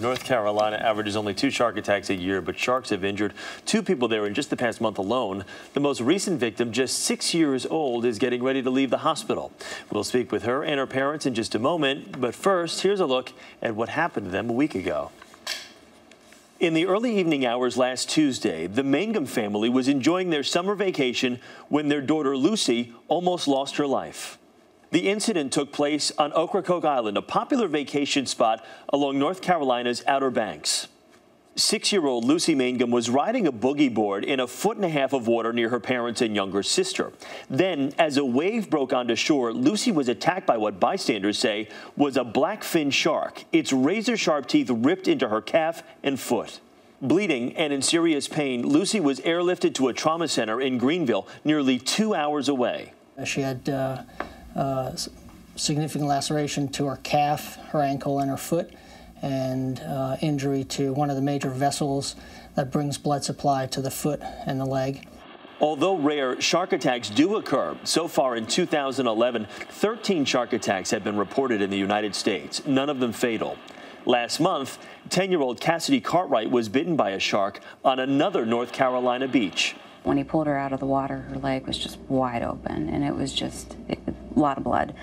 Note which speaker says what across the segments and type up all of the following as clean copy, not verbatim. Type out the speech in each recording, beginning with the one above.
Speaker 1: North Carolina averages only 2 shark attacks a year, but sharks have injured 2 people there in just the past month alone. The most recent victim, just 6 years old, is getting ready to leave the hospital. We'll speak with her and her parents in just a moment, but first, here's a look at what happened to them a week ago. In the early evening hours last Tuesday, the Mangum family was enjoying their summer vacation when their daughter Lucy almost lost her life. The incident took place on Ocracoke Island, a popular vacation spot along North Carolina's Outer Banks. 6-year-old Lucy Mangum was riding a boogie board in 1.5 feet of water near her parents and younger sister. Then, as a wave broke onto shore, Lucy was attacked by what bystanders say was a blackfin shark. Its razor-sharp teeth ripped into her calf and foot. Bleeding and in serious pain, Lucy was airlifted to a trauma center in Greenville, nearly 2 hours away.
Speaker 2: She had significant laceration to her calf, her ankle, and her foot, and injury to one of the major vessels that brings blood supply to the foot and the leg.
Speaker 1: Although rare, shark attacks do occur. So far in 2011, 13 shark attacks have been reported in the United States, none of them fatal. Last month, 10-year-old Cassidy Cartwright was bitten by a shark on another North Carolina beach.
Speaker 3: When he pulled her out of the water, her leg was just wide open, and it was just a lot of blood.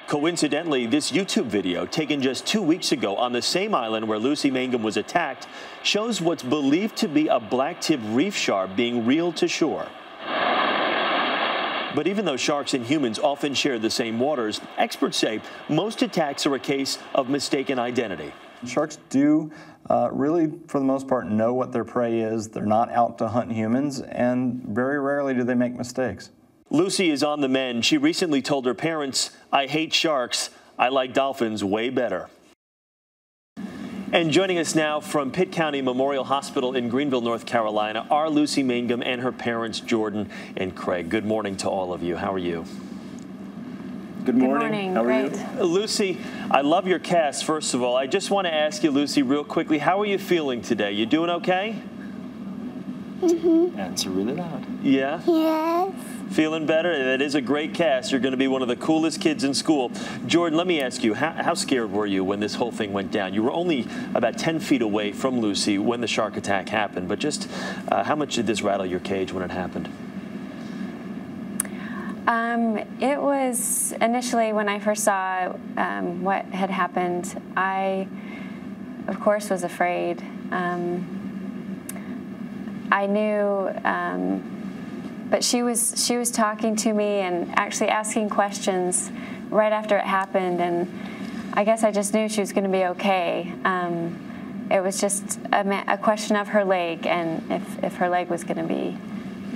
Speaker 1: Coincidentally, this YouTube video, taken just 2 weeks ago on the same island where Lucy Mangum was attacked, shows what's believed to be a black-tipped reef shark being reeled to shore. But even though sharks and humans often share the same waters, experts say most attacks are a case of mistaken identity.
Speaker 4: Sharks do really, for the most part, know what their prey is. They're not out to hunt humans, and very rarely do they make mistakes.
Speaker 1: Lucy is on the mend. She recently told her parents, "I hate sharks. I like dolphins way better." And joining us now from Pitt County Memorial Hospital in Greenville, North Carolina, are Lucy Mangum and her parents, Jordan and Craig. Good morning to all of you. How are you?
Speaker 4: Good morning. How are you?
Speaker 1: Lucy, I love your cast, first of all. I just want to ask you, Lucy, real quickly, how are you feeling today? You doing okay?
Speaker 5: Mm-hmm.
Speaker 4: Answer really loud.
Speaker 1: Yeah?
Speaker 5: Yes.
Speaker 1: Feeling better? That is a great cast. You're going to be one of the coolest kids in school. Jordan, let me ask you, how scared were you when this whole thing went down? You were only about 10 feet away from Lucy when the shark attack happened, but just how much did this rattle your cage when it happened?
Speaker 3: It was initially when I first saw what had happened, I, of course, was afraid. I knew, but she was talking to me and actually asking questions right after it happened, and I guess I just knew she was going to be okay. It was just a question of her leg, and if her leg was going to be,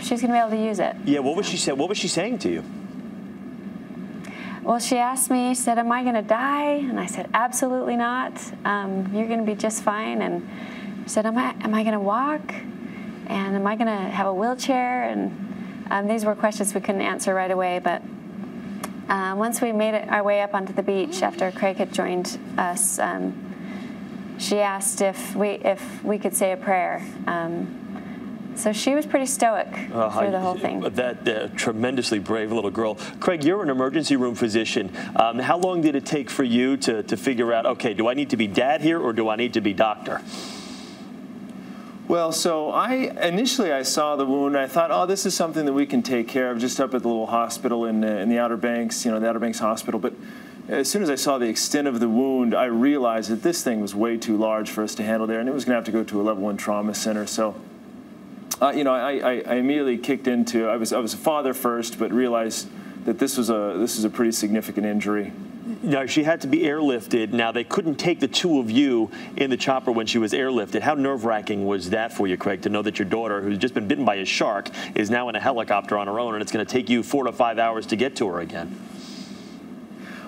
Speaker 3: she was going to be able to use it.
Speaker 1: Yeah, what was she saying? What was she saying to you?
Speaker 3: Well, she asked me, she said, "Am I going to die?" And I said, "Absolutely not. You're going to be just fine." And she said, Am I going to walk? And am I going to have a wheelchair?" And these were questions we couldn't answer right away. But once we made our way up onto the beach after Craig had joined us, she asked if we could say a prayer. So she was pretty stoic through the whole thing.
Speaker 1: That tremendously brave little girl. Craig, you're an emergency room physician. How long did it take for you to figure out, okay, do I need to be dad here or do I need to be doctor?
Speaker 6: Well, so initially I saw the wound. I thought, oh, this is something that we can take care of just up at the little hospital in the Outer Banks, the Outer Banks Hospital. But as soon as I saw the extent of the wound, I realized that this thing was way too large for us to handle there, and it was going to have to go to a level 1 trauma center. So, I immediately kicked into. I was a father first, but realized that this was a pretty significant injury.
Speaker 1: Now, she had to be airlifted. Now, they couldn't take the 2 of you in the chopper when she was airlifted. How nerve-wracking was that for you, Craig, to know that your daughter, who's just been bitten by a shark, is now in a helicopter on her own, and it's going to take you 4 to 5 hours to get to her again?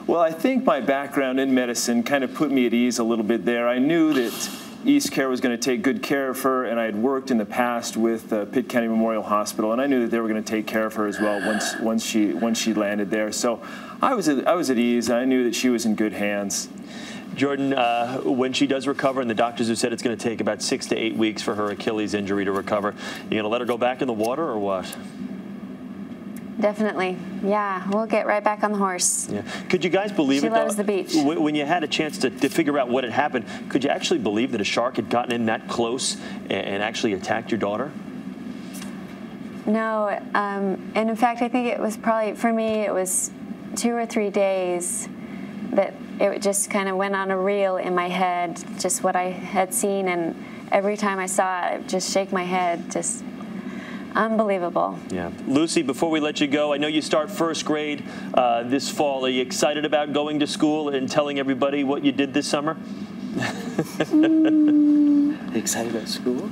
Speaker 6: Well, I think my background in medicine kind of put me at ease a little bit there. I knew that East Care was going to take good care of her, and I had worked in the past with Pitt County Memorial Hospital, and I knew that they were going to take care of her as well once she landed there. So I was at ease. I knew that she was in good hands.
Speaker 1: Jordan, when she does recover, and the doctors have said it's going to take about 6 to 8 weeks for her Achilles injury to recover, you going to let her go back in the water or what?
Speaker 3: Definitely. Yeah, we'll get right back on the horse.
Speaker 1: Yeah. Could you guys believe
Speaker 3: She
Speaker 1: it, though?
Speaker 3: loves the beach.
Speaker 1: When you had a chance to figure out what had happened, could you actually believe that a shark had gotten in that close and actually attacked your daughter?
Speaker 3: No, and in fact, I think it was probably, for me, it was 2 or 3 days that it just kind of went on a reel in my head, just what I had seen, and every time I saw it, I'd just shake my head, just unbelievable.
Speaker 1: Yeah. Lucy, before we let you go, I know you start first grade this fall. Are you excited about going to school and telling everybody what you did this summer?
Speaker 7: Excited about school?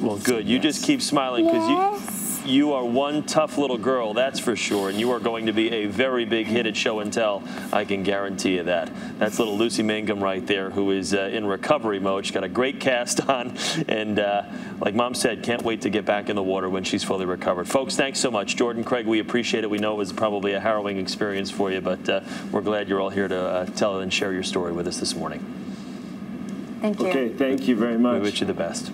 Speaker 1: Well, good. You just keep smiling because you are one tough little girl, that's for sure, and you are going to be a very big hit at show and tell. I can guarantee you that. That's little Lucy Mangum right there, who is in recovery mode. She's got a great cast on, and like Mom said, can't wait to get back in the water when she's fully recovered. Folks, thanks so much. Jordan, Craig, we appreciate it. We know it was probably a harrowing experience for you, but we're glad you're all here to tell and share your story with us this morning.
Speaker 3: Thank you.
Speaker 6: Okay, thank you very much.
Speaker 1: We wish you the best.